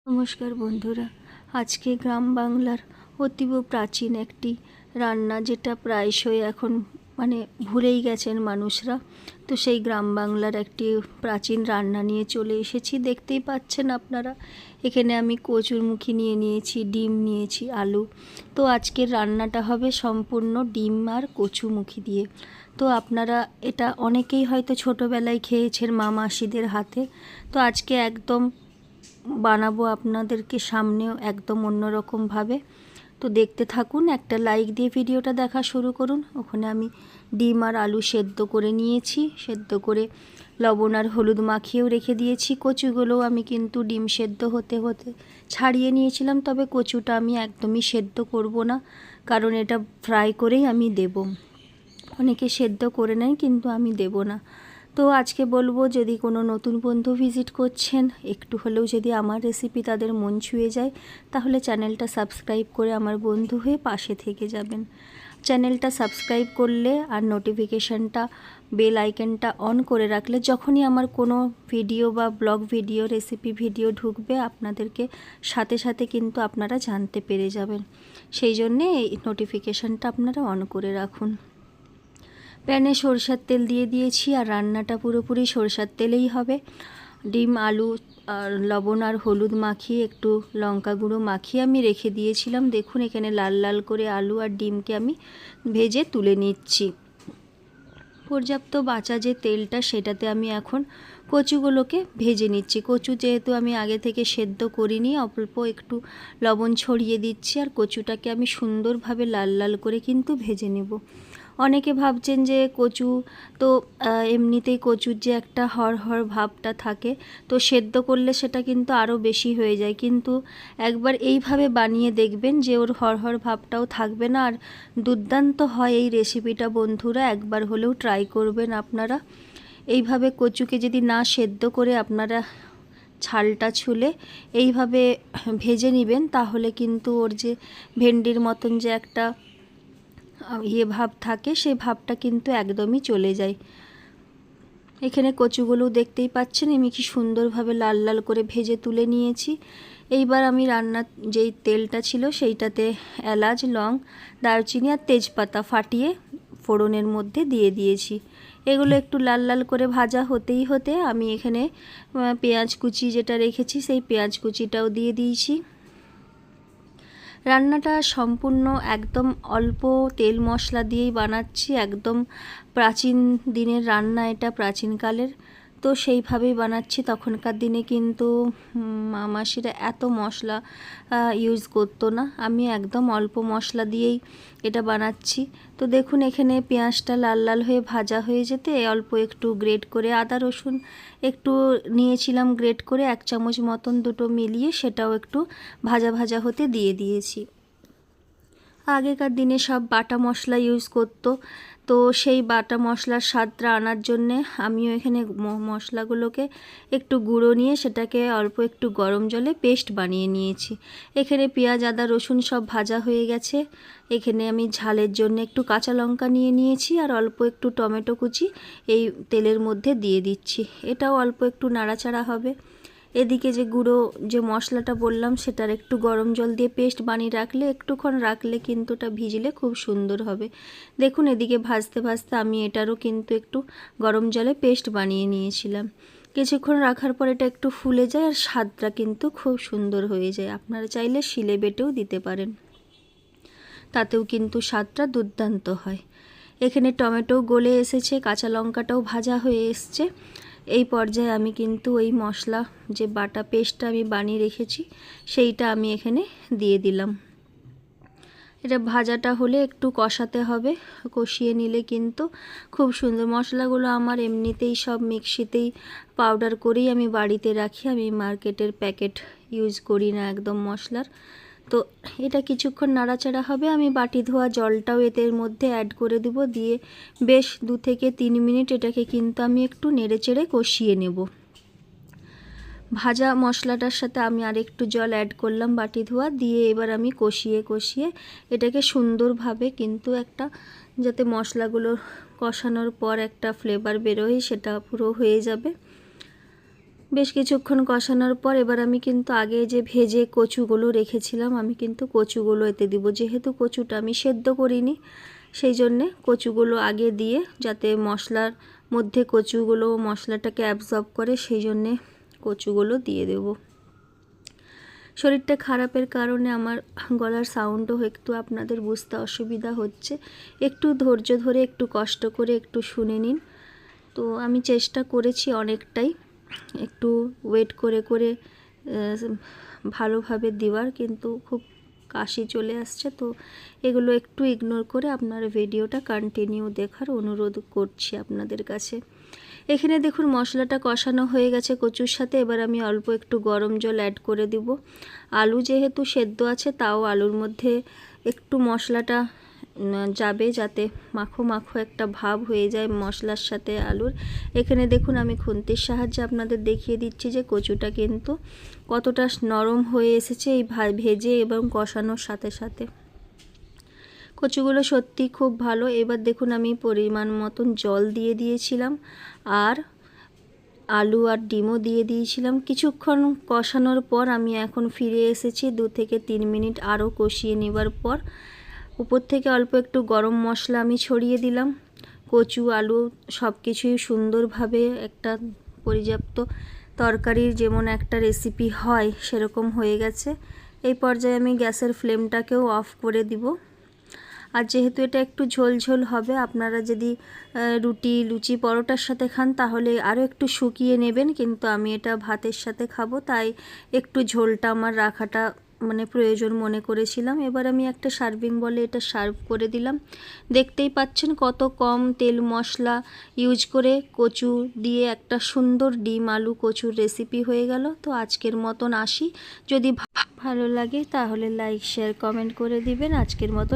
নমস্কার বন্ধুরা, আজকে গ্রাম বাংলার অতীব প্রাচীন একটি রান্না, যেটা প্রায়শই এখন ভুলেই গেছেন মানুষরা। তো সেই গ্রাম বাংলার একটি প্রাচীন রান্না নিয়ে চলে এসেছি। দেখতেই পাচ্ছেন আপনারা, এখানে আমি কচুরমুখী নিয়ে নিয়েছি, ডিম নিয়েছি, আলু। তো আজকের রান্নাটা হবে সম্পূর্ণ ডিম আর কচুমুখী দিয়ে। তো আপনারা এটা অনেকেই হয়তো ছোটোবেলায় খেয়েছেন মা মাসিদের হাতে। তো আজকে একদম বানাবো আপনাদেরকে সামনেও একদম অন্যরকমভাবে। তো দেখতে থাকুন, একটা লাইক দিয়ে ভিডিওটা দেখা শুরু করুন। ওখানে আমি ডিম আর আলু সেদ্ধ করে নিয়েছি, সেদ্ধ করে লবণ আর হলুদ মাখিয়েও রেখে দিয়েছি। কচুগুলোও আমি কিন্তু ডিম সেদ্ধ হতে হতে ছাড়িয়ে নিয়েছিলাম, তবে কচুটা আমি একদমই সেদ্ধ করব না, কারণ এটা ফ্রাই করেই আমি দেব। অনেকে সেদ্ধ করে নেয়, কিন্তু আমি দেব না। তো আজকে বলবো, যদি কোনো নতুন বন্ধু ভিজিট করছেন, একটু হলেও যদি আমার রেসিপি তাদের মন ছুঁয়ে যায়, তাহলে চ্যানেলটা সাবস্ক্রাইব করে আমার বন্ধু হয়ে পাশে থেকে যাবেন। চ্যানেলটা সাবস্ক্রাইব করলে আর নোটিফিকেশানটা, বেল আইকনটা অন করে রাখলে যখনই আমার কোনো ভিডিও বা ব্লগ ভিডিও, রেসিপি ভিডিও ঢুকবে, আপনাদেরকে সাথে সাথে কিন্তু আপনারা জানতে পেরে যাবেন। সেই জন্যে এই নোটিফিকেশানটা আপনারা অন করে রাখুন। প্যানে সরষের তেল দিয়ে দিয়েছি, আর রান্নাটা পুরোপুরি সরষের তেলেই হবে। ডিম, আলু আর লবণ আর হলুদ মাখিয়ে, একটু লঙ্কা গুঁড়ো মাখিয়ে আমি রেখে দিয়েছিলাম। দেখুন, এখানে লাল লাল করে আলু আর ডিমকে আমি ভেজে তুলে নিচ্ছি। পর্যাপ্ত বাঁচা যে তেলটা, সেটাতে আমি এখন কচুগুলোকে ভেজে নিচ্ছি। কচু যেহেতু আমি আগে থেকে সেদ্ধ করিনি, অল্প একটু লবণ ছড়িয়ে দিচ্ছি, আর কচুটাকে আমি সুন্দরভাবে লাল লাল করে কিন্তু ভেজে নেব। অনেকে ভাবছেন যে কচু তো এমনিতেই কচুর যে একটা হড়হড় ভাবটা থাকে, তো সেদ্ধ করলে সেটা কিন্তু আরও বেশি হয়ে যায়। কিন্তু একবার এইভাবে বানিয়ে দেখবেন যে ওর হড়হড় ভাবটাও থাকবে না, আর দুর্দান্ত হয় এই রেসিপিটা। বন্ধুরা, একবার হলেও ট্রাই করবেন আপনারা। এইভাবে কচুকে যদি না সেদ্ধ করে আপনারা ছালটা ছুলে এইভাবে ভেজে নেবেন, তাহলে কিন্তু ওর যে ভেন্ডির মতন যে একটা ভাব থাকে, সেই ভাবটা কিন্তু একদমই চলে যায়। এখানে কচুগুলো দেখতেই পাচ্ছেন আমি কি সুন্দরভাবে লাল লাল করে ভেজে তুলে নিয়েছি। এইবার আমি রান্নার যেই তেলটা ছিল, সেইটাতে এলাচ, লং, দারচিনি আর তেজপাতা ফাটিয়ে ফোড়নের মধ্যে দিয়ে দিয়েছি। এগুলো একটু লাল লাল করে ভাজা হতেই হতে আমি এখানে পেঁয়াজ কুচি যেটা রেখেছি, সেই পেঁয়াজ কুচিটাও দিয়ে দিয়েছি। রান্নাটা সম্পূর্ণ একদম অল্প তেল মশলা দিয়েই বানাচ্ছি। একদম প্রাচীন দিনের রান্না, এটা প্রাচীনকালের। তো সেইভাবেই বানাচ্ছি। তখনকার দিনে কিন্তু মাসিরা এত মশলা ইউজ করতো না। আমি একদম অল্প মশলা দিয়েই এটা বানাচ্ছি। তো দেখুন, এখানে পেঁয়াজটা লাল লাল হয়ে ভাজা হয়ে যেতে অল্প একটু গ্রেট করে আদা রসুন একটু নিয়েছিলাম, গ্রেট করে 1 চামচ মতন, দুটো মিলিয়ে সেটাও একটু ভাজা ভাজা হতে দিয়ে দিয়েছি। আগেকার দিনে সব বাটা মশলা ইউজ করতো, তো সেই বাটা মশলার স্বাদটা আনার জন্যে আমিও এখানে মশলাগুলোকে একটু গুঁড়ো নিয়ে সেটাকে অল্প একটু গরম জলে পেস্ট বানিয়ে নিয়েছি। এখানে পেঁয়াজ, আদা, রসুন সব ভাজা হয়ে গেছে। এখানে আমি ঝালের জন্য একটু কাঁচা লঙ্কা নিয়ে নিয়েছি, আর অল্প একটু টমেটো কুচি এই তেলের মধ্যে দিয়ে দিচ্ছি। এটাও অল্প একটু নাড়াচাড়া হবে। এদিকে যে গুঁড়ো যে মশলাটা বললাম, সেটার একটু গরম জল দিয়ে পেস্ট বানিয়ে রাখলে, একটুক্ষণ রাখলে কিন্তু ওটা ভিজলে খুব সুন্দর হবে। দেখুন, এদিকে ভাজতে ভাজতে আমি এটারও কিন্তু একটু গরম জলে পেস্ট বানিয়ে নিয়েছিলাম। কিছুক্ষণ রাখার পর এটা একটু ফুলে যায়, আর স্বাদটা কিন্তু খুব সুন্দর হয়ে যায়। আপনারা চাইলে শিলে বেটেও দিতে পারেন, তাতেও কিন্তু স্বাদটা দুর্দান্ত হয়। এখানে টমেটো গলে এসেছে, কাঁচা লঙ্কাটাও ভাজা হয়ে এসছে। এই পর্যায়ে আমি কিন্তু ওই মশলা যে বাটা পেস্টটা আমি বানিয়ে রেখেছি, সেইটা আমি এখানে দিয়ে দিলাম। এটা ভাজাটা হলে একটু কষাতে হবে, কষিয়ে নিলে কিন্তু খুব সুন্দর। মশলাগুলো আমার এমনিতেই সব মিক্সিতেই পাউডার করেই আমি বাড়িতে রাখি, আমি মার্কেটের প্যাকেট ইউজ করি না একদম মশলার। তো এটা কিছুক্ষণ নাড়াচাড়া হবে। আমি বাটি ধোয়া জলটাও এর মধ্যে অ্যাড করে দেব, দিয়ে বেশ 2 থেকে 3 মিনিট এটাকে কিন্তু আমি একটু নেড়েচেড়ে কষিয়ে নেব। ভাজা মশলাটার সাথে আমি আরেকটু জল অ্যাড করলাম বাটি ধোয়া দিয়ে। এবার আমি কষিয়ে কষিয়ে এটাকে সুন্দরভাবে কিন্তু একটা, যাতে মশলাগুলো কষানোর পর একটা ফ্লেভার বেরোয়, সেটা পুরো হয়ে যাবে। বেশ কিছুক্ষণ কষানোর পর এবার আমি কিন্তু আগে যে ভেজে কচুগুলো রেখেছিলাম আমি কিন্তু কচুগুলো এতে দিব। যেহেতু কচুটা আমি সেদ্ধ করিনি সেই জন্যে কচুগুলো আগে দিয়ে যাতে মশলার মধ্যে কচুগুলো মশলাটাকে অ্যাবজর্ব করে সেই জন্যে কচুগুলো দিয়ে দেব। শরীরটা খারাপের কারণে আমার গলার সাউন্ডও একটু আপনাদের বুঝতে অসুবিধা হচ্ছে, একটু ধৈর্য ধরে একটু কষ্ট করে একটু শুনে নিন। তো আমি চেষ্টা করেছি অনেকটাই একটু ওয়েট করে করে ভালোভাবে দেওয়ার, কিন্তু খুব কাশি চলে আসছে, তো এগুলো একটু ইগনোর করে আপনার ভিডিওটা কন্টিনিউ দেখার অনুরোধ করছি আপনাদের কাছে। এখানে দেখুন মশলাটা কষানো হয়ে গেছে কচুর সাথে। এবার আমি অল্প একটু গরম জল অ্যাড করে দিব। আলু যেহেতু সেদ্ধ আছে তাও আলুর মধ্যে একটু মশলাটা যাবে যাতে মাখো মাখো একটা ভাব হয়ে যায় মশলার সাথে আলুর। এখানে দেখুন আমি খুন্তির সাহায্যে আপনাদের দেখিয়ে দিচ্ছি যে কচুটা কিন্তু কতটা নরম হয়ে এসেছে এই ভেজে এবং কষানোর সাথে সাথে। কচুগুলো সত্যি খুব ভালো। এবার দেখুন আমি পরিমাণ মতন জল দিয়ে দিয়েছিলাম আর আলু আর ডিমও দিয়ে দিয়েছিলাম। কিছুক্ষণ কষানোর পর আমি এখন ফিরে এসেছি 2 থেকে 3 মিনিট আরও কষিয়ে নেবার পর উপর থেকে অল্প একটু গরম মশলা আমি ছড়িয়ে দিলাম। কচু আলু সব কিছুই সুন্দরভাবে একটা পর্যাপ্ত তরকারির যেমন একটা রেসিপি হয় সেরকম হয়ে গেছে। এই পর্যায়ে আমি গ্যাসের ফ্লেমটাকেও অফ করে দিব। আর যেহেতু এটা একটু ঝোল ঝোল হবে, আপনারা যদি লুচি পরোটার সাথে খান তাহলে আরও একটু শুকিয়ে নেবেন, কিন্তু আমি এটা ভাতের সাথে খাবো তাই একটু ঝোলটা আমার রাখাটা প্রয়োজন মনে করেছিলাম। এবার আমি একটা সার্ভিং বলে এটা সার্ভ করে দিলাম। দেখতেই পাচ্ছেন কত কম তেল মশলা ইউজ করে কচু দিয়ে একটা সুন্দর ডিম আলু কচুর রেসিপি হয়ে গেল। তো আজকের মতন আসি, যদি ভালো লাগে তাহলে লাইক শেয়ার কমেন্ট করে দিবেন। আজকের মতন